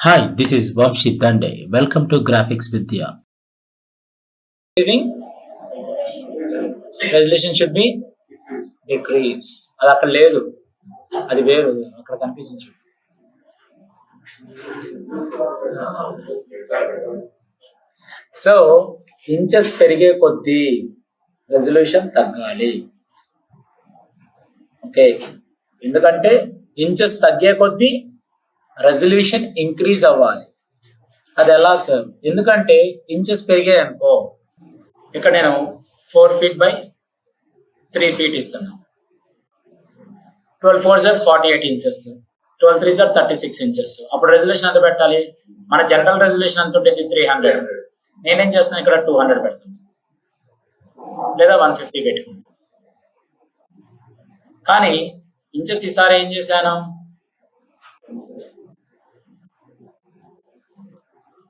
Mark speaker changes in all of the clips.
Speaker 1: Hi, this is Vamshi Dande. Welcome to Graphics Vidya.
Speaker 2: Increasing resolution should be decrease. అది అక్కడ లేదు, అది వేరు, అక్కడ కనిపిస్తుంది చూడు. సో ఇంచెస్ పెరిగే కొద్దీ రెజల్యూషన్ తగ్గాలి. ఓకే, ఎందుకంటే ఇంచెస్ తగ్గే కొద్దీ రెజల్యూషన్ ఇంక్రీజ్ అవ్వాలి. అది ఎలా సార్? ఎందుకంటే ఇంచెస్ పెరిగాయి అనుకో, ఇక్కడ నేను 4 feet by 3 feet ఇస్తున్నాను. 12 4s are 48 inches, 12 3s are 36 inches. అప్పుడు రెజల్యూషన్ ఎంత పెట్టాలి? మన జనరల్ రెజల్యూషన్ ఎంత ఉండేది? 300. నేనేం చేస్తున్నాను, ఇక్కడ 200 పెడుతున్నాను లేదా 150 పెట్టుకుంటాను. కానీ ఇంచెస్ ఈసారి ఏం చేశాను,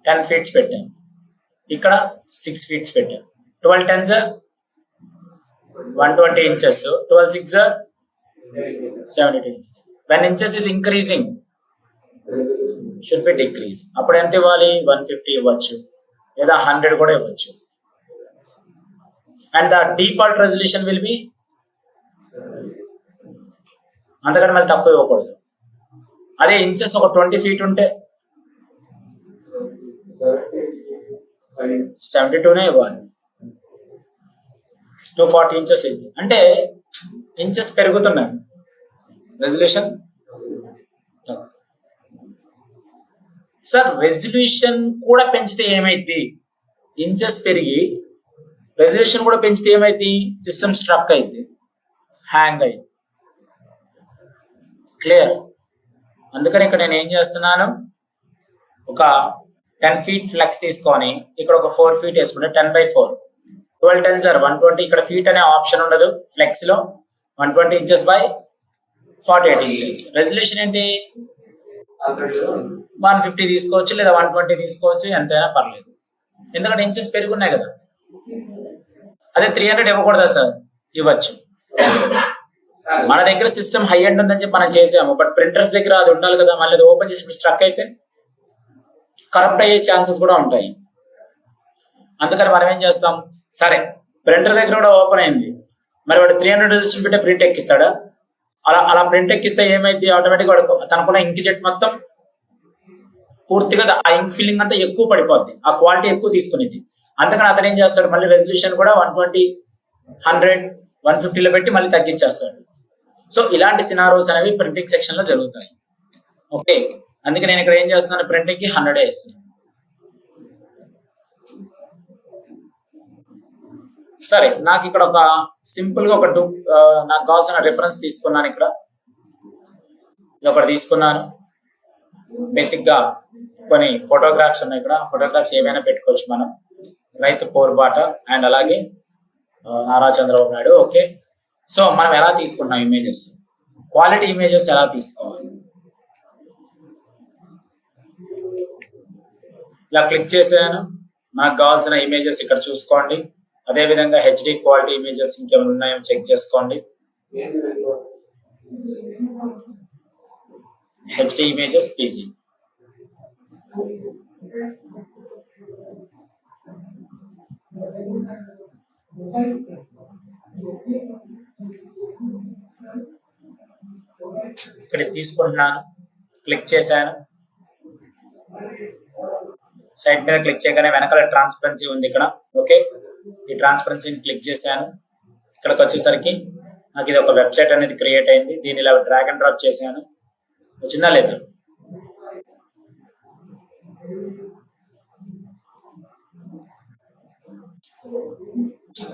Speaker 2: 10 feet పెట్టాను, ఇక్కడ 6 feet పెట్టాను. 12 10s are 120 inches, 12 6s are 72 inches. When inches is increasing, should be decrease. అప్పుడు ఎంత ఇవ్వాలి? 150 ఇవ్వచ్చు లేదా 100 కూడా ఇవ్వచ్చు. And the default resolution will be, అంతకంటే మళ్ళీ తక్కువ ఇవ్వకూడదు. అదే ఇంచెస్ ఒక 20 feet ఉంటే 72నే ఇవ్వాలి. 240 inches అయింది అంటే ఇంచెస్ పెరుగుతున్నాయి, రెజల్యూషన్. సార్ రెజల్యూషన్ కూడా పెంచితే ఏమైంది? ఇంచెస్ పెరిగి రెజల్యూషన్ కూడా పెంచితే ఏమైంది? సిస్టమ్ స్ట్రక్ అయింది, హ్యాంగ్ అయింది. క్లియర్? అందుకని ఇక్కడ నేను ఏం చేస్తున్నాను, ఒక 10 feet ఫ్లెక్స్ తీసుకొని ఇక్కడ ఒక 4 feet వేసుకుంటే 10 by 4, 12 10s are 120. ఇక్కడ ఫీట్ అనే ఆప్షన్ ఉండదు ఫ్లెక్స్ లో. 120 inches by 48 inches. రెజల్యూషన్ ఏంటి? 150 తీసుకోవచ్చు లేదా 120 తీసుకోవచ్చు, ఎంతైనా పర్లేదు, ఎందుకంటే ఇంచెస్ పెరుగున్నాయి కదా. అదే 300 ఇవ్వకూడదా సార్? ఇవ్వచ్చు. మన దగ్గర సిస్టమ్ హై ఎండ్ ఉందని చెప్పి మనం చేసాము, బట్ ప్రింటర్స్ దగ్గర అది ఉండాలి కదా. మళ్ళీ అది ఓపెన్ చేసి స్ట్రక్ అయితే కరప్ట్ అయ్యే ఛాన్సెస్ కూడా ఉంటాయి. అందుకని మనం ఏం చేస్తాం, సరే ప్రింటర్ దగ్గర కూడా ఓపెన్ అయింది, మరి వాడు 300 రెజిస్టర్ పెట్టే ప్రింట్ ఎక్కిస్తాడా? అలా ప్రింట్ ఎక్కిస్తే ఏమైంది? ఆటోమేటిక్ వాడు తనకున్న ఇంక్ జెట్ మొత్తం పూర్తిగా ఆ ఇంక్ ఫిల్లింగ్ అంతా ఎక్కువ పడిపోద్ది, ఆ క్వాలిటీ ఎక్కువ తీసుకునేది. అందుకని అతను ఏం చేస్తాడు, మళ్ళీ రెజల్యూషన్ కూడా 120 100 150లో పెట్టి మళ్ళీ తగ్గించేస్తాడు. సో ఇలాంటి సినారోస్ అనేవి ప్రింటింగ్ సెక్షన్ లో జరుగుతాయి. ఓకే, అందుకే నేను ఇక్కడ ఏం చేస్తున్నాను, ప్రింటింగ్ కి 100 వేస్తున్నాను. సరే, నాకు ఇక్కడ ఒక సింపుల్ గా నాకు కావాల్సిన రిఫరెన్స్ తీసుకున్నాను. ఇక్కడ ఇది ఒకటి తీసుకున్నాను. బేసిక్ గా కొన్ని ఫోటోగ్రాఫ్స్ ఉన్నాయి. ఇక్కడ ఫోటోగ్రాఫ్స్ ఏమైనా పెట్టుకోవచ్చు మనం. రైతు పోర్బాట అండ్ అలాగే నారా చంద్రబాబు నాయుడు. ఓకే, సో మనం ఎలా తీసుకున్నాం ఇమేజెస్, క్వాలిటీ ఇమేజెస్ ఎలా తీసుకోవాలి? ఇలా క్లిక్ చేసాను, మనకు కావాల్సిన ఇమేజెస్ ఇక్కడ చూసుకోండి. అదే విధంగా హెచ్డి క్వాలిటీ ఇమేజెస్ ఇంకేమైనా ఉన్నాయో చెక్ చేసుకోండి. HD images PG. ఇక్కడ తీసుకుంటున్నాను, క్లిక్ చేశాను. సైడ్ మీద క్లిక్ చేయగానే వెనకాల ట్రాన్స్పరెన్సీ ఉంది ఇక్కడ. ఓకే, ఈ ట్రాన్స్పరెన్సీని క్లిక్ చేశాను. ఇక్కడికి వచ్చేసరికి నాకు ఇది ఒక వెబ్సైట్ అనేది క్రియేట్ అయింది. దీన్ని ఇలా డ్రాగ్ అండ్ డ్రాప్ చేశాను. వచ్చిందా లేదా?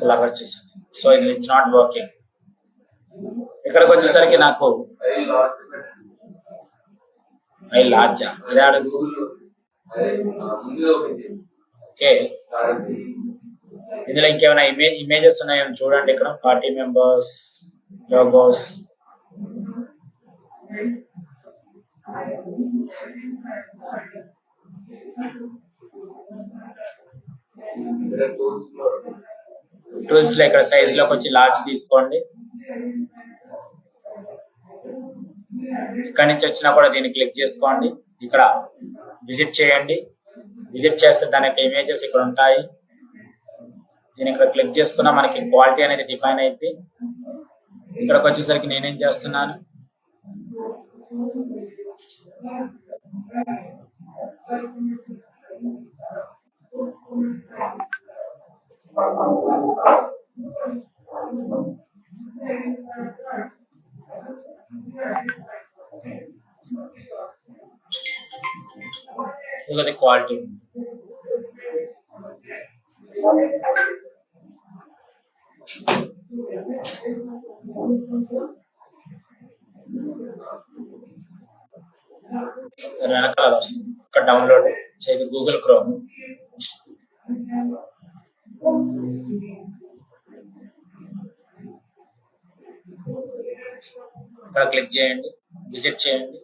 Speaker 2: ఇలా వచ్చేసాను. సో ఇది ఇట్స్ నాట్ వర్కింగ్. ఇక్కడికి వచ్చేసరికి నాకు ఫైల్ లార్జా ఇదే అడుగు. ఓకే, ఇందులో ఇంకేమైనా ఇమేజెస్ ఉన్నాయో చూడండి. ఇక్కడ పార్టీ మెంబర్స్, లోగోస్, టూల్స్ లో ఇక్కడ సైజ్ లోకి వచ్చి లార్జ్ తీసుకోండి. ఇక్కడి నుంచి వచ్చినా కూడా దీన్ని క్లిక్ చేసుకోండి. ఇక్కడ విజిట్ చేయండి. విజిట్ చేస్తే దాని యొక్క ఇమేజెస్ ఇక్కడ ఉంటాయి. నేను ఇక్కడ క్లిక్ చేసుకున్నా మనకి క్వాలిటీ అనేది డిఫైన్ అయింది. ఇక్కడికి వచ్చేసరికి నేనేం చేస్తున్నాను, ఇది క్వాలిటీ ఉంది. వెనకాల వస్తుంది ఇక్కడ డౌన్లోడ్ చేది గూగుల్ క్రోమ్. ఇక్కడ క్లిక్ చేయండి, విజిట్ చేయండి.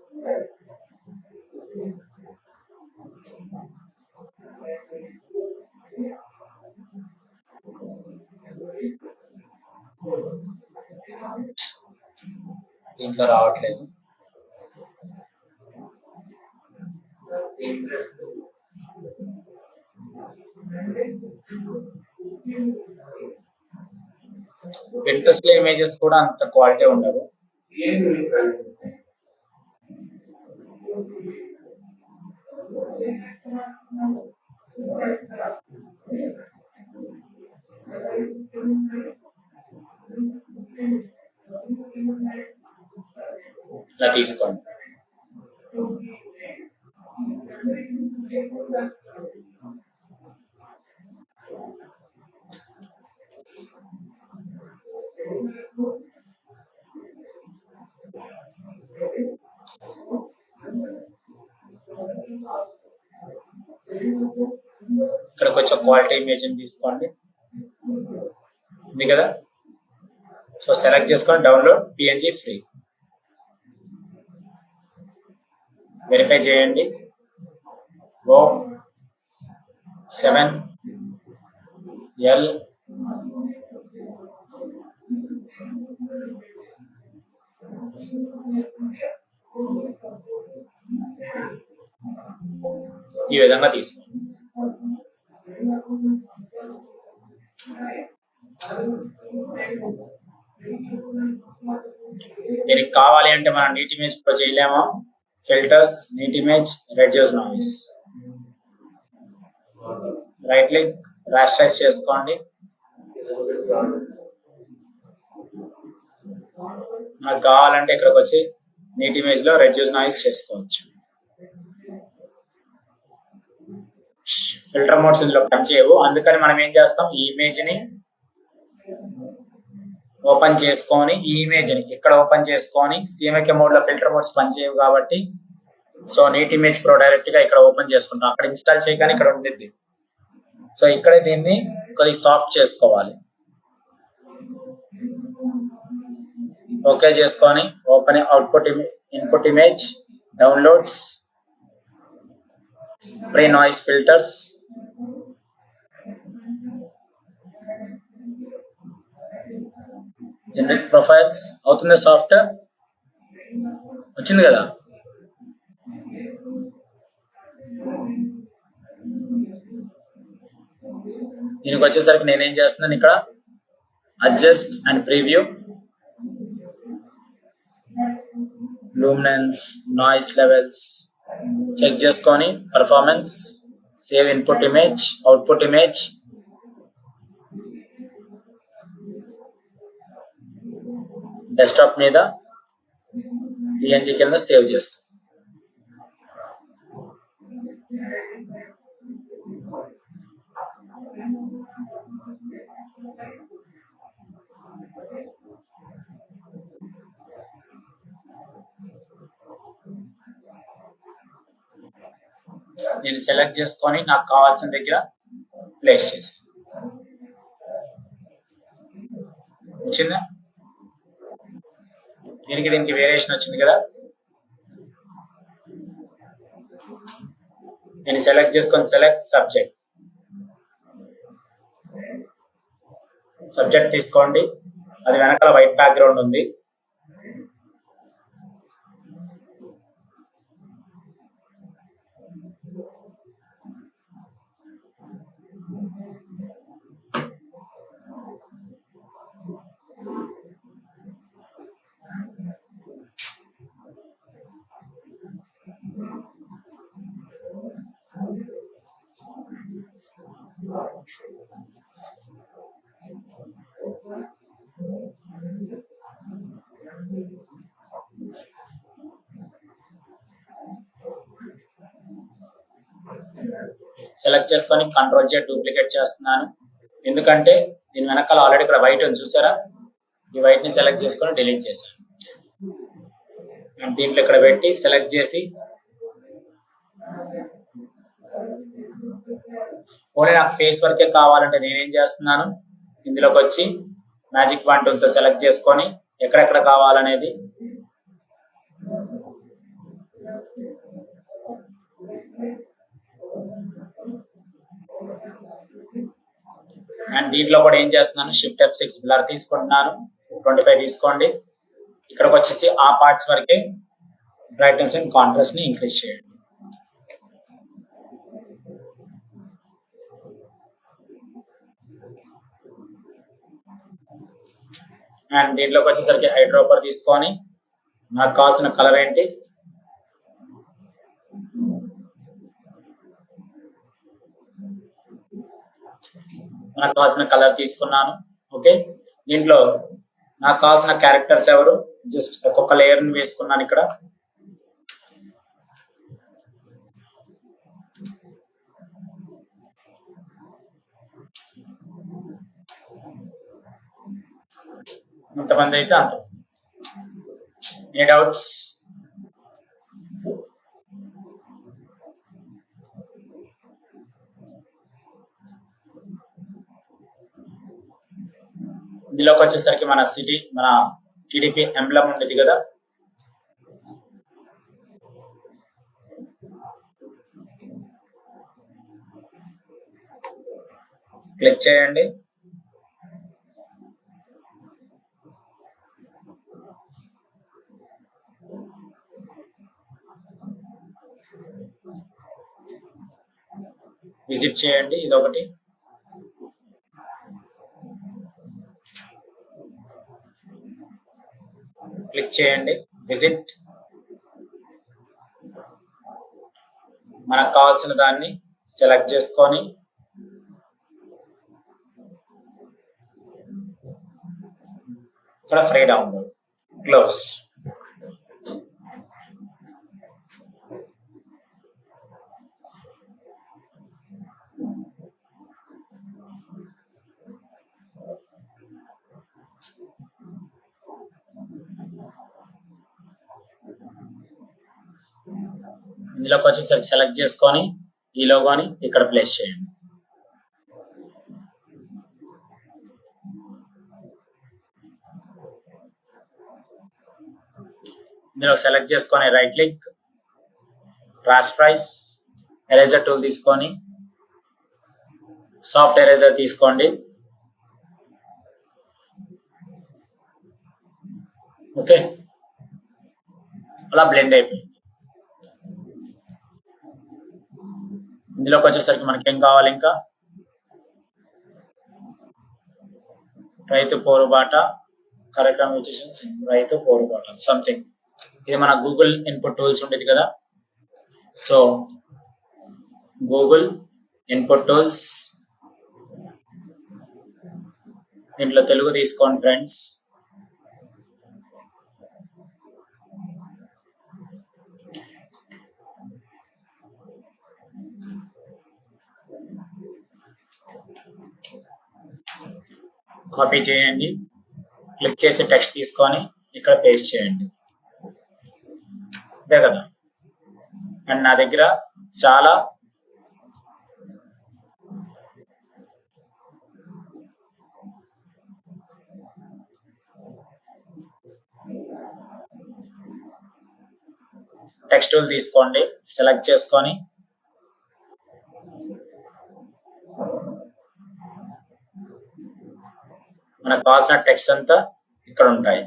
Speaker 2: దీంట్లో రావట్లేదు. Pinterest లో ఇమేజెస్ కూడా అంత క్వాలిటీ ఉండవు. ఇలా తీసుకోండి. ఇక్కడ కొంచెం క్వాలిటీ ఇమేజ్ తీసుకోండి, ఉంది కదా. సో సెలెక్ట్ చేసుకొని డౌన్లోడ్ పిఎన్జీ ఫ్రీ. వెరిఫై చేయండి. O7L ఈ విధంగా తీసుకోండి. దీనికి కావాలి అంటే మనం నీట్ ఇమేజ్ ప్రో చేయలేమో. Filters, neat image, reduce noise, right click, rasterize చేసుకోండి. మనకు కావాలంటే ఇక్కడికి వచ్చి నీట్ ఇమేజ్ లో రెడ్యూస్ నాయిస్ చేసుకోవచ్చు. ఫిల్టర్ మోడ్స్ ఇందులో పనిచేయవు, అందుకని మనం ఏం చేస్తాం, ఈ ఇమేజ్ ని ఓపెన్ చేసుకొని, ఈ ఇమేజ్ ని ఇక్కడ ఓపెన్ చేసుకొని, సిఎంకే మోడ్ లో ఫిల్టర్ మోడ్స్ పనిచేయవు కాబట్టి so Neat image Pro direct గా ఇక్కడ ఓపెన్ చేసుకుంటాం. అక్కడ ఇన్స్టాల్ చేయగానే ఇక్కడ ఉండిద్ది. సో ఇక్కడే దీన్ని కొద్దిగా సాఫ్ట్ చేసుకోవాలి. ఓకే చేసుకొని open output input image, downloads, pre noise filters, generate profiles. అవుతుంది సాఫ్ట్వేర్ వచ్చింది కదా. దీనికి వచ్చేసరికి నేనేం చేస్తున్నాను, ఇక్కడ adjust and preview, luminance, noise levels check చేసుకొని performance, save input image, output image, desktop మీద పిఎన్జీ కింద సేవ్ చేసుకో. నేను సెలెక్ట్ చేసుకొని నాకు కావాల్సిన దగ్గర ప్లేస్ చేసి వచ్చిందా. దీనికి వేరియేషన్ వచ్చింది కదా. నేను సెలెక్ట్ చేసుకొని సెలెక్ట్ సబ్జెక్ట్ తీసుకోండి. అది వెనకాల వైట్ బ్యాక్గ్రౌండ్ ఉంది. సెలెక్ట్ చేసుకొని కంట్రోల్ జెడ్ డూప్లికేట్ చేస్తున్నాను. ఎందుకంటే దీని వెనకాల ఆల్రెడీ ఇక్కడ వైట్ ఉంది చూసారా, ఈ వైట్ ని సెలెక్ట్ చేసుకొని డిలీట్ చేశాను. దీంట్లో ఇక్కడ పెట్టి సెలెక్ట్ చేసి ఓన్లీ నాకు ఫేస్ వరకే కావాలంటే నేనేం చేస్తున్నాను, ఇందులోకి వచ్చి మ్యాజిక్ వన్ టూల్తో సెలెక్ట్ చేసుకొని ఎక్కడెక్కడ కావాలనేది అండ్ దీంట్లో కూడా ఏం చేస్తున్నాను, షిఫ్ట్ F6 బ్లర్ తీసుకుంటున్నాను, 25 తీసుకోండి. ఇక్కడికి వచ్చేసి ఆ పార్ట్స్ వరకే బ్రైట్నెస్ అండ్ కాంట్రాస్ట్ ని ఇంక్రీజ్ చేయండి. అండ్ దీంట్లోకి వచ్చేసరికి హైడ్రోపర్ తీసుకొని నాకు కావాల్సిన కలర్ ఏంటి, నాకు కావాల్సిన కలర్ తీసుకున్నాను. ఓకే, దీంట్లో నాకు కావాల్సిన క్యారెక్టర్స్ ఎవరు, జస్ట్ ఒక్కొక్క లేయర్ ని వేసుకున్నాను. ఇక్కడ ఎంతమంది అయితే అంత. ఏ డౌట్స్? ఇందులోకి వచ్చేసరికి మన సిటీ, మన టీడీపీ ఎంబ్లమ్ ఉండేది కదా, క్లిక్ చేయండి. విజిట్ చేయండి, ఇదొకటి. క్లిక్ చేయండి, విజిట్. మనకు కావాల్సిన దాన్ని సెలెక్ట్ చేసుకొని ఇక్కడ ఫ్రీ డౌన్లోడ్, క్లోజ్. ఇందులోకి వచ్చేసరికి సెలెక్ట్ చేసుకొని ఈ లోగోని ఇక్కడ ప్లేస్ చేయండి. ఇందులో సెలెక్ట్ చేసుకొని రైట్ క్లిక్, రాస్ట్రైజ్, ఎరేజర్ టూల్ తీసుకొని సాఫ్ట్ ఎరేజర్ తీసుకోండి. ఓకే, అలా బ్లెండ్ అయిపోయింది. ఇందులోకి వచ్చేసరికి మనకి ఏం కావాలి, ఇంకా రైతు పోరుబాట కార్యక్రమం వచ్చేసి రైతు పోరుబాట సంథింగ్. ఇది మన గూగుల్ ఇన్పుట్ టూల్స్ ఉండేది కదా, సో గూగుల్ ఇన్పుట్ టూల్స్, దీంట్లో తెలుగు తీసుకోండి ఫ్రెండ్స్. కాపీ చేయండి, క్లిక్ చేసి టెక్స్ట్ తీసుకొని ఇక్కడ పేస్ట్ చేయండి. ఇదే కదా. అండ్ నా దగ్గర చాలా టెక్స్ట్ టూల్ తీసుకోండి, సెలెక్ట్ చేసుకొని మనకు కావాల్సిన టెక్స్ట్ అంతా ఇక్కడ ఉంటాయి.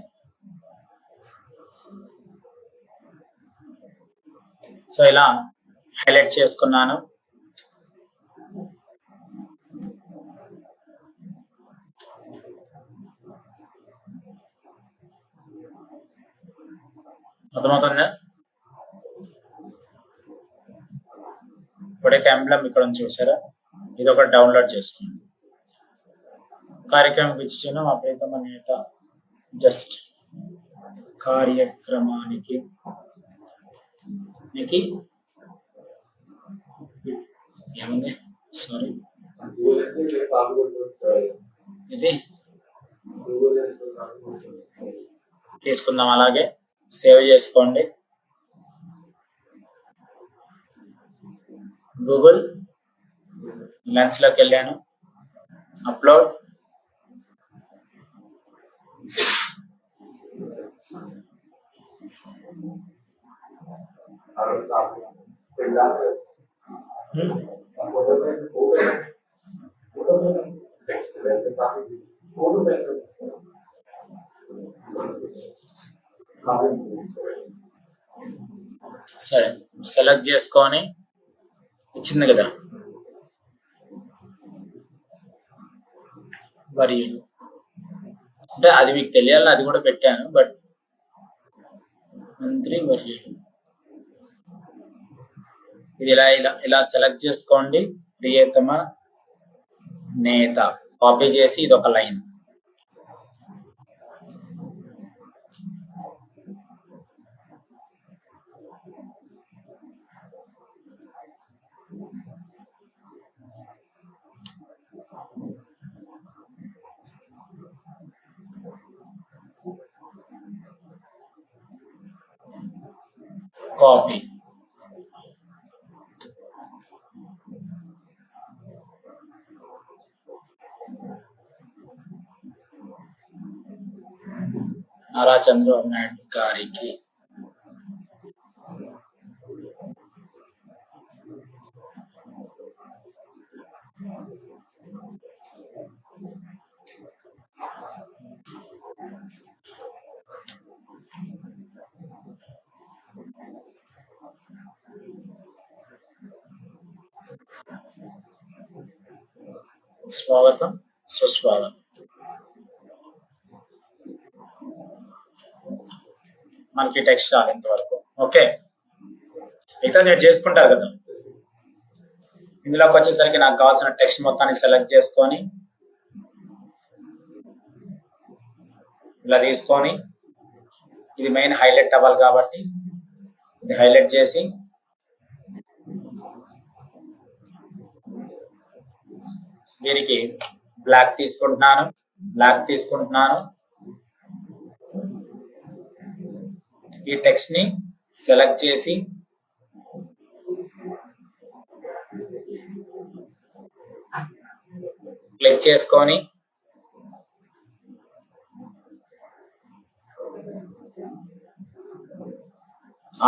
Speaker 2: సో ఇలా హైలైట్ చేసుకున్నాను. అర్థమవుతుందా? ఇప్పుడే ఎంబ్లమ్ ఇక్కడ ఉంది చూసారా, ఇది ఒకటి డౌన్లోడ్ చేసుకోండి. కార్యక్రమం ఇచ్చిన మా ప్రీతమ నేత జస్ట్ కార్యక్రమానికి ఏముంది సారీ ఇది తీసుకుందాం. అలాగే సేవ్ చేసుకోండి. గూగుల్ లెన్స్ లోకి వెళ్ళాను. అప్లోడ్ సరే సెలెక్ట్ చేసుకొని వచ్చింది కదా వర్యులు, అంటే అది మీకు తెలియాలని అది కూడా పెట్టాను. బట్ మంత్రి వర్యులు ఇది ఇలా ఇలా ఇలా సెలెక్ట్ చేసుకోండి. ప్రియతమ నేత కాపీ చేసి ఇది ఒక లైన్. కాపీ నారా చంద్రబాబు నాయుడు గారికి స్వాగతం సుస్వాగతం. మనకి టెక్స్ట్ రాదు ఇంతవరకు. ఓకే, మిగతా మీరు చేసుకుంటారు కదా. ఇందులోకి వచ్చేసరికి నాకు కావాల్సిన టెక్స్ట్ మొత్తాన్ని సెలెక్ట్ చేసుకొని ఇలా తీసుకొని ఇది మెయిన్ హైలైట్ అవ్వాలి కాబట్టి ఇది హైలైట్ చేసి దీనికి బ్లాక్ తీసుకుంటున్నాను. ఈ టెక్స్ట్ ని సెలెక్ట్ చేసి క్లిక్ చేసుకొని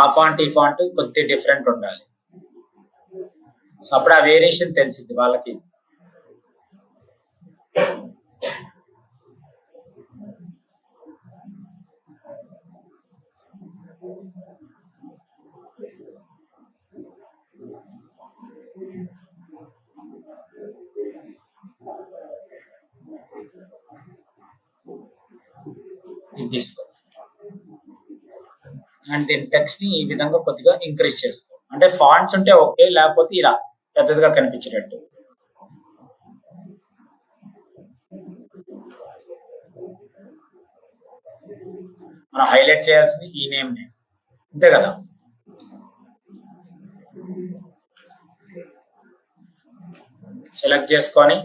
Speaker 2: ఆ ఫాంట్ ఈ ఫాంట్ కొద్దిగా డిఫరెంట్ ఉండాలి. సో అప్పుడు ఆ వేరియేషన్ తెలిసింది వాళ్ళకి. ఇది తీసుకో అండ్ దీని టెక్స్ట్ ని ఈ విధంగా కొద్దిగా ఇంక్రీజ్ చేసుకో. అంటే ఫాంట్స్ ఉంటే ఓకే, లేకపోతే ఇలా పెద్దదిగా కనిపించేటట్టు. మనం హైలైట్ చేయాల్సింది ఈ నేమ్ ని, అంతే కదా. సెలెక్ట్ చేసుకొని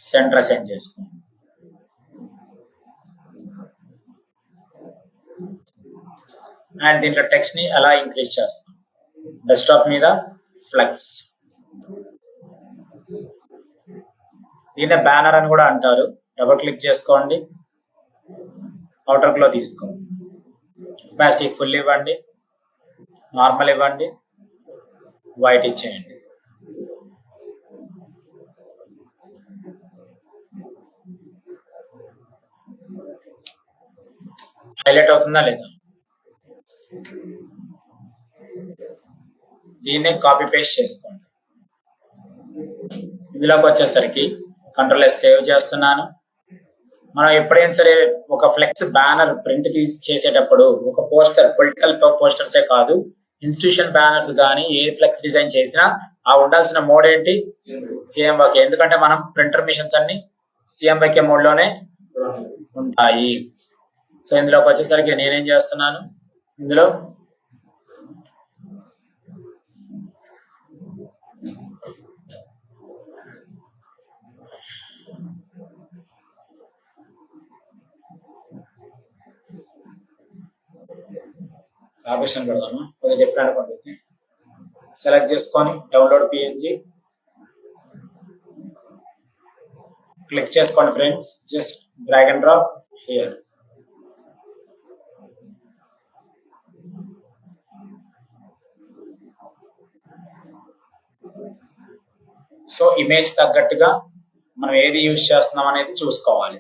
Speaker 2: సెంటర్ అసైన్ చేసుకోండి. అండ్ దీంట్లో టెక్స్ట్ ని ఎలా ఇంక్రీజ్ చేస్తాం. డెస్క్టాప్ మీద ఫ్లెక్స్, దీన్నే బ్యానర్ అని కూడా అంటారు. డబుల్ క్లిక్ చేసుకోండి, అవుటర్ గ్లో తీసుకోండి. కెపాసిటీ ఫుల్ ఇవ్వండి, నార్మల్ ఇవ్వండి, వైట్ ఇచ్చేయండి. హైలైట్ అవుతుందా లేదా? దీన్ని కాపీ పేస్ట్ చేసుకోండి. ఇందులోకి వచ్చేసరికి కంట్రోల్ ఎస్ సేవ్ చేస్తున్నాను. మనం ఎప్పుడైనా సరే ఒక ఫ్లెక్స్ బ్యానర్ ప్రింట్ చేసేటప్పుడు ఒక పోస్టర్, పొలిటికల్ పోస్టర్సే కాదు, ఇన్స్టిట్యూషన్ బ్యానర్స్ కానీ ఏ ఫ్లెక్స్ డిజైన్ చేసినా ఆ ఉండాల్సిన మోడ్ ఏంటి? సిఎంవైకే. ఎందుకంటే మనం ప్రింటర్ మిషన్స్ అన్ని సిఎంవైకే మోడ్ లోనే ఉంటాయి. సో ఇందులోకి వచ్చేసరికి నేనేం చేస్తున్నాను, ఇందులో ఆపరేషన్ పెడదాము, కొద్దిగా డిఫరెంట్ ఉంటుంది. సెలెక్ట్ చేసుకొని డౌన్లోడ్ పిఎన్జి క్లిక్ చేసుకోండి friends. Just drag and drop here. So image తగ్గట్టుగా మనం ఏది యూజ్ చేస్తున్నాం అనేది చూసుకోవాలి.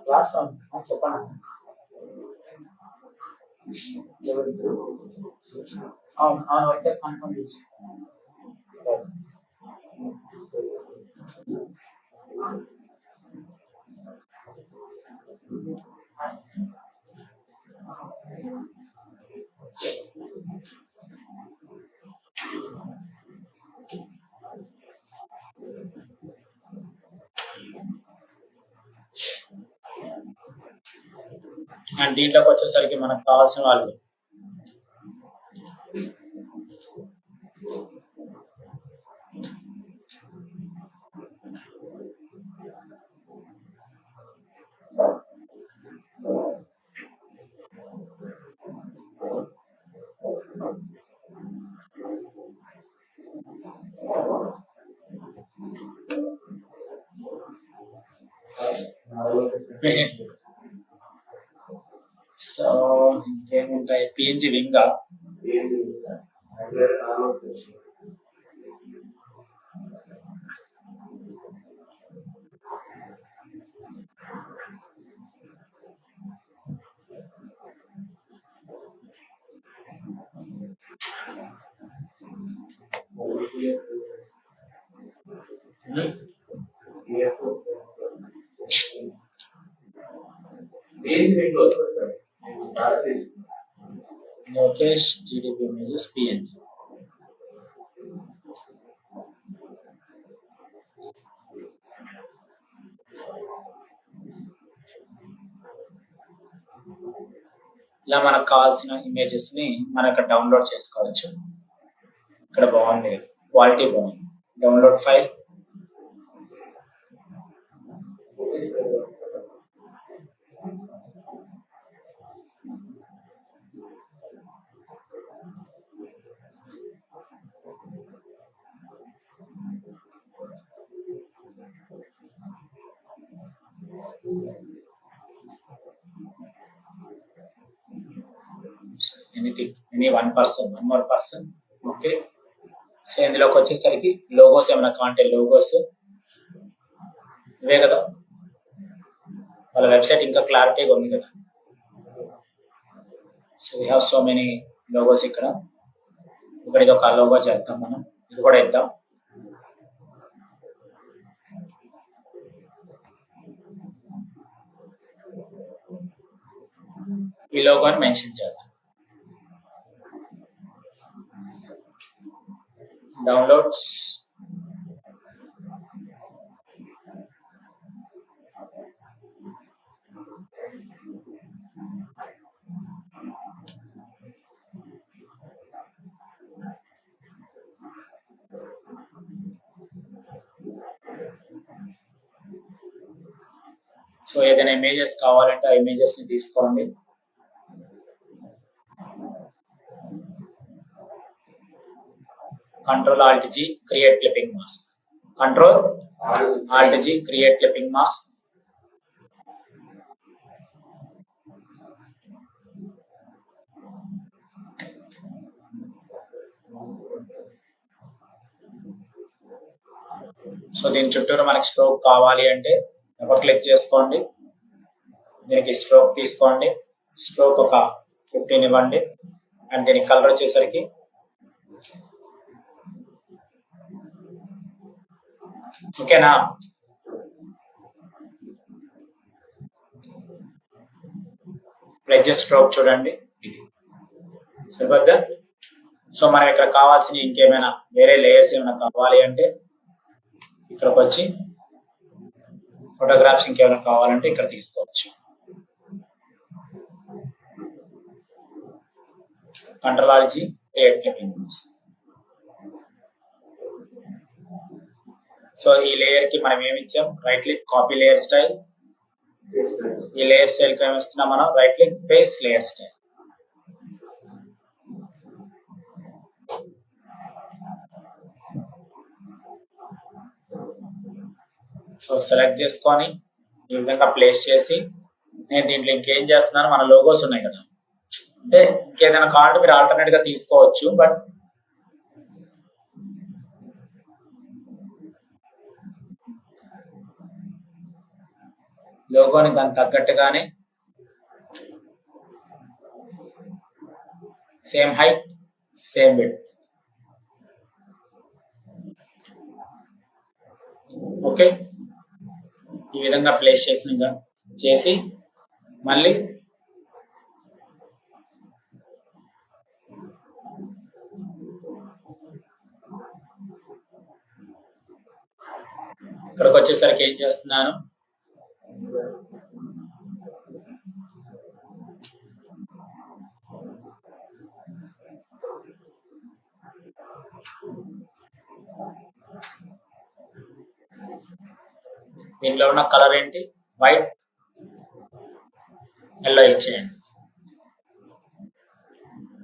Speaker 2: క్లాస్ చెప్పండి. అవును అవును, ఒకసారి కన్ఫర్మ్ చేసి అండ్ దీంట్లోకి వచ్చేసరికి మనకు కావాల్సిన వాళ్ళు సో ఇంకేముంటాయి, పిఎన్జి వింగా, లోకేష్ టీడీపీ ఇమేజెస్ పిఎన్జి. ఇలా మనకు కావాల్సిన ఇమేజెస్ ని మనం ఇక్కడ డౌన్లోడ్ చేసుకోవచ్చు. ఇక్కడ బాగుంది, క్వాలిటీ బాగుంది. Download file, any one more person. Okay, so ఇందులోకి వచ్చేసరికి లోగోస్ ఏమైనా కాంటే లోగోస్ ఇవే కదా, వాళ్ళ వెబ్సైట్ ఇంకా క్లారిటీగా ఉంది కదా. So we have so many logos ఇక్కడ. ఇది ఒక లోగో చేద్దాం మనం, ఇది కూడా ఇద్దాం. ఈ లోగోని మెన్షన్ చేద్దాం. డౌన్లోడ్స్, సో ఏదైనా ఇమేజెస్ కావాలంటే ఆ ఇమేజెస్ ని తీసుకోండి. Control Alt G, create clipping mask. Control Alt G, create clipping mask. So దీని చుట్టూరు మనకి స్ట్రోక్ కావాలి అంటే డబుల్ క్లిక్ చేసుకోండి. దీనికి స్ట్రోక్ తీసుకోండి. స్ట్రోక్ ఒక 15 ఇవ్వండి. అండ్ దీనికి కలర్ వచ్చేసరికి ఓకేనా. ప్లెడ్జెస్ స్ట్రోక్ చూడండి, ఇది సరిపోద్దా. సో మనం ఇక్కడ కావాల్సిన ఇంకేమైనా వేరే లేయర్స్ ఏమైనా కావాలి అంటే ఇక్కడికి వచ్చి ఫోటోగ్రాఫ్స్ ఇంకేమైనా కావాలంటే ఇక్కడ తీసుకోవచ్చు. Control G create clippings. సో ఈ లేయర్ కి మనం ఏమి ఇచ్చాం, right click copy layer style. ఈ లేయర్ స్టైల్ కి ఏమి ఇస్తున్నాం మనం, right click paste layer style. So select చేసుకొని ఈ విధంగా ప్లేస్ చేసి, నేను దీంట్లో ఇంకేం చేస్తున్నాను, మన లోగోస్ ఉన్నాయి కదా, అంటే ఇంకేదైనా కావాలంటే మీరు ఆల్టర్నేట్ గా తీసుకోవచ్చు. బట్ లోగోని దానికి తగ్గట్టుగానే same height same width. Okay, ఈ విధంగా ప్లేస్ చేసి మళ్ళీ ఇక్కడికి వచ్చేసరికి ఏం చేస్తున్నాను, దీంట్లో ఉన్న కలర్ ఏంటి, వైట్ ఎల్లో ఇచ్చేయండి.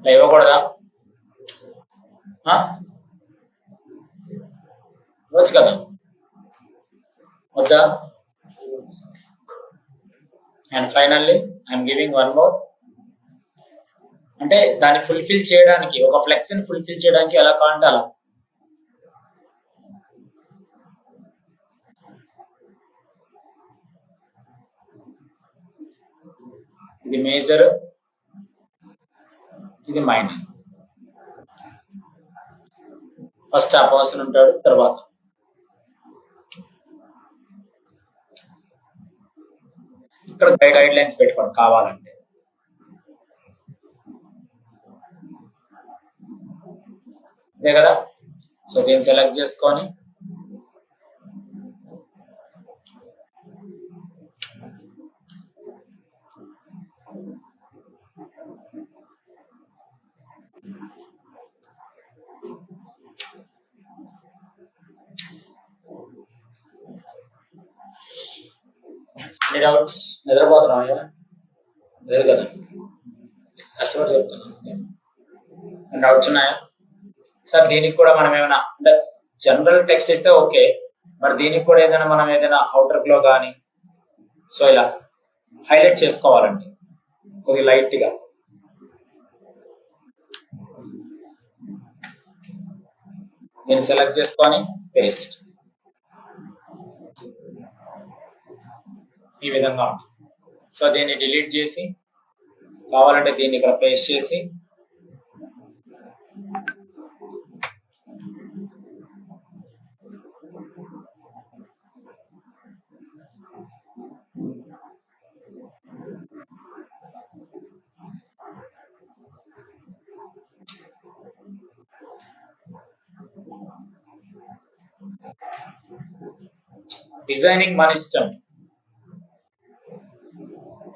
Speaker 2: ఇలా ఇవ్వకూడదా, ఇవ్వచ్చు కదా, వద్దా. And finally I'm giving one more. అంటే దాన్ని ఫుల్ఫిల్ చేయడానికి, ఒక ఫ్లెక్స్ ని ఫుల్ఫిల్ చేయడానికి ఎలా కావాలంటే అలా. ఇది మేజర్, ఇది మైనర్. ఫస్ట్ ఆ పర్సన్ ఉంటాడు, తర్వాత ఇక్కడ గైడ్ లైన్స్ పెట్టుకోండి కావాలంటే. అదే కదా. సో దీన్ని సెలెక్ట్ చేసుకొని డౌట్స్, నిద్రపోతున్నాం లేదు కదా, కష్టపడి చెప్తున్నాను. డౌట్స్ ఉన్నాయా సార్? దీనికి కూడా మనం ఏమైనా అంటే జనరల్ టెక్స్ట్ ఇస్తే ఓకే, మరి దీనికి కూడా ఏదైనా మనం ఏదైనా అవుటర్ గ్లో కానీ సో ఇలా హైలైట్ చేసుకోవాలండి కొద్దిగా లైట్గా. దీన్ని సెలెక్ట్ చేసుకొని పేస్ట్, ఈ విధంగా ఉంది. సో దీన్ని డిలీట్ చేసి కావాలంటే దీన్ని ఇక్కడ పేస్ట్ చేసి డిజైనింగ్ మన ఇష్టం,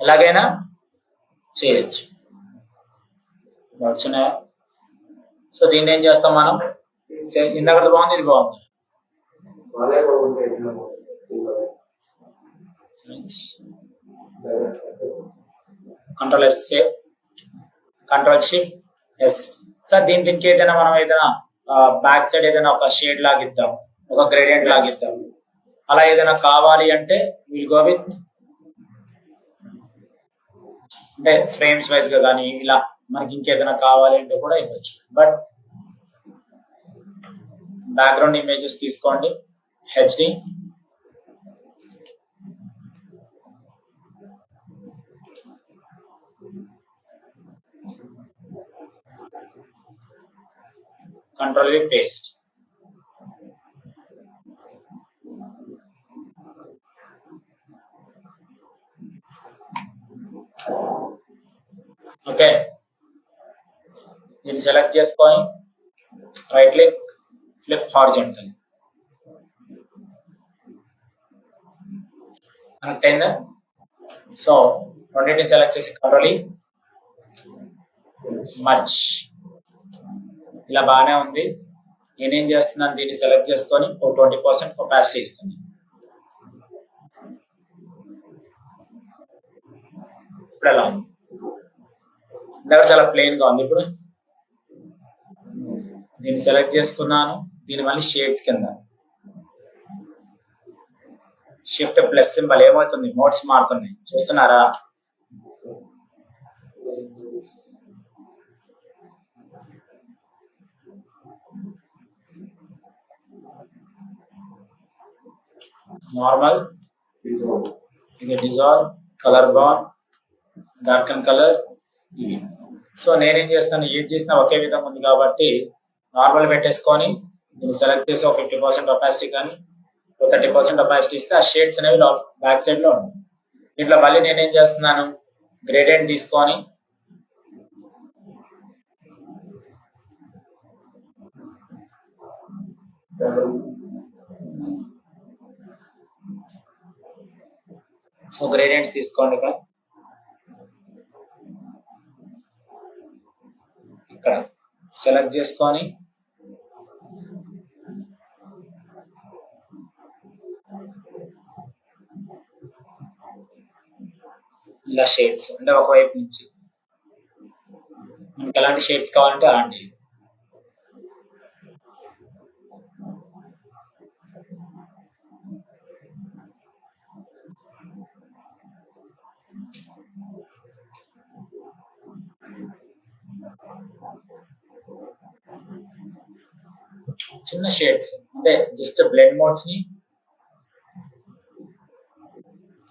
Speaker 2: ఎలాగైనా చేయొచ్చు. వచ్చినాయా? సో దీన్ని ఏం చేస్తాం మనం, ఇందాక బాగుంది, ఇది బాగుంది. Ctrl+S save, Ctrl+Shift+S. సార్ దీంట్లో ఇంకేదైనా మనం ఏదైనా బ్యాక్ సైడ్ ఏదైనా ఒక షేడ్ లాగిద్దాం, ఒక గ్రేడియంట్ లాగిద్దాం, అలా ఏదైనా కావాలి అంటే విల్ గో విత్ అంటే ఫ్రేమ్స్ వైజ్ గా కానీ ఇలా మనకి ఇంకేదైనా కావాలి అంటే కూడా ఇవ్వచ్చు. బట్ బ్యాక్గ్రౌండ్ ఇమేజెస్ తీసుకోండి, HD Control V paste. Okay, దీన్ని సెలెక్ట్ చేసుకొని right click, flip horizontal. Connect అయిందా? సో రెండింటిని సెలెక్ట్ చేసి కంట్రోల్ మర్జ్. ఇలా బాగానే ఉంది. నేనేం చేస్తున్నాను, దీన్ని సెలెక్ట్ చేసుకొని ఒక 20% కెపాసిటీ ఇస్తున్నాను. ఇప్పుడు ఎలా ఉంది? దగ్గర చాలా ప్లెయిన్ గా ఉంది. ఇప్పుడు దీన్ని సెలెక్ట్ చేసుకున్నాను. దీని మళ్ళీ షేడ్స్ కింద షిఫ్ట్ ప్లస్ సింబల్ ఏమవుతుంది, మోడ్స్ మారుతున్నాయి, చూస్తున్నారా? నార్మల్, ఇది డిజాల్వ్, కలర్ బార్, డార్కన్ కలర్ ఇవి. సో నేనేం చేస్తాను, ఏది చేసినా ఒకే విధంగా ఉంది కాబట్టి నార్మల్ పెట్టేసుకొని దీన్ని సెలెక్ట్ చేసి ఒక 50% ఒపాసిటీ కానీ 30% ఒపాసిటీ ఇస్తే ఆ షేడ్స్ అనేవి బ్యాక్ సైడ్ లో ఉన్నాయి. దీంట్లో మళ్ళీ నేనేం చేస్తున్నాను, గ్రేడియంట్ తీసుకొని సో గ్రేడియంట్స్ తీసుకోండి. ఇక్కడ సెలెక్ట్ చేసుకొని ఇలా షేడ్స్ అంటే ఒకవైపు నుంచి మనకి ఎలాంటి షేడ్స్ కావాలంటే అలాంటివి. చిన్న షేడ్స్ అంటే జస్ట్ బ్లెండ్ మోడ్స్ ని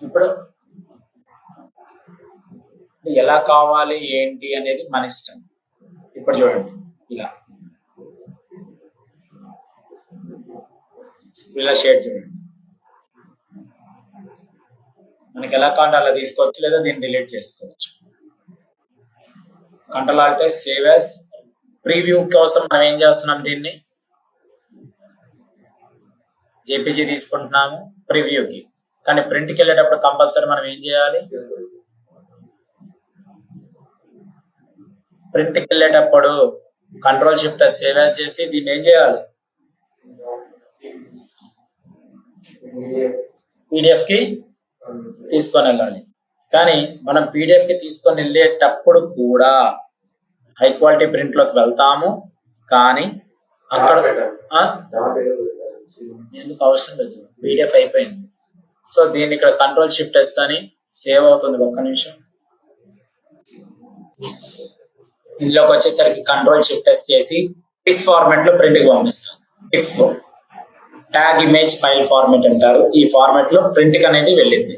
Speaker 2: ఇప్పుడు ఎలా కావాలి ఏంటి అనేది మన ఇష్టం. ఇప్పుడు చూడండి, ఇలా షేడ్ చూడండి, మనకి ఎలా కావాలంటే అలా తీసుకోవచ్చు, లేదా దీన్ని డిలీట్ చేసుకోవచ్చు. Control alt save as. Preview కోసం మనం ఏం చేస్తున్నాం, దీన్ని జేపీజీ తీసుకుంటున్నాము ప్రివ్యూకి. కానీ ప్రింట్కి వెళ్ళేటప్పుడు కంపల్సరీ మనం ఏం చేయాలి, ప్రింట్కి వెళ్ళేటప్పుడు కంట్రోల్ షిఫ్ట్ సేవ్ యాస్ చేసి దీన్ని ఏం చేయాలి, పీడిఎఫ్ కి తీసుకొని వెళ్ళాలి. కానీ మనం పీడిఎఫ్ కి తీసుకొని వెళ్ళేటప్పుడు కూడా హై క్వాలిటీ ప్రింట్ లోకి వెళ్తాము, కానీ అక్కడ ఎందుకు అవసరం లేదు, పీడిఎఫ్ అయిపోయింది. సో దీన్ని ఇక్కడ కంట్రోల్ షిఫ్ట్ ఎస్ అని సేవ్ అవుతుంది. ఒక్క నిమిషం, ఇందులోకి వచ్చేసరికి కంట్రోల్ షిఫ్ట్ ఎస్ చేసి టిఫ్ ఫార్మాట్ లో ప్రింట్ కి పంపిస్తాం. టిఫ్ ట్యాగ్ ఇమేజ్ ఫైల్ ఫార్మాట్ అంటారు. ఈ ఫార్మాట్ లో ప్రింట్ కి అనేది వెళ్ళింది.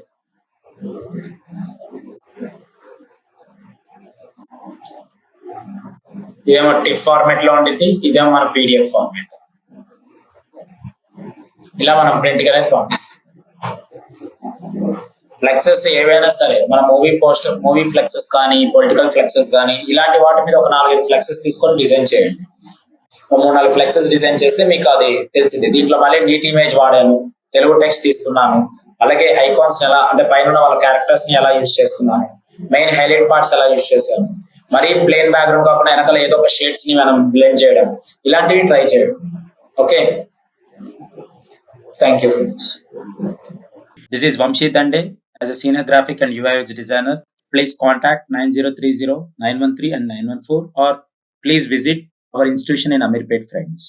Speaker 2: ఇదేమో టిఫ్ ఫార్మాట్ లో ఉండింది, ఇదేమో మన పీడిఎఫ్ ఫార్మాట్. ఇలా మనం ప్రింట్ కి అనేది పంపిస్తాం. ఫ్లెక్సెస్ ఏవైనా సరే, మన మూవీ ఫ్లెక్సెస్ కానీ, పొలిటికల్ ఫ్లెక్సెస్ కానీ, ఇలాంటి వాటి మీద ఒక 4-5 ఫ్లెక్సెస్ తీసుకొని డిజైన్ చేయండి. 3-4 ఫ్లెక్సెస్ డిజైన్ చేస్తే మీకు అది తెలిసింది. దీంట్లో మళ్ళీ నీట్ ఇమేజ్ వాడాను, తెలుగు టెక్స్ట్ తీసుకున్నాను, అలాగే ఐకాన్స్ ఎలా అంటే పైన ఉన్న వాళ్ళ క్యారెక్టర్స్ ని ఎలా యూజ్ చేసుకున్నాను, మెయిన్ హైలైట్ పార్ట్స్ ఎలా యూజ్ చేశాను, మరీ ప్లేన్ బ్యాక్గ్రౌండ్ కాకుండా వెనకాల ఏదో ఒక షేడ్స్ ని మనం బ్లెండ్ చేయడం, ఇలాంటివి ట్రై చేయడం. Okay, thank you friends.
Speaker 1: This is Vamshi Dande. As a senior graphic and UI UX designer, please contact 9030 913 and 914, or please visit our institution in Amirpet, friends.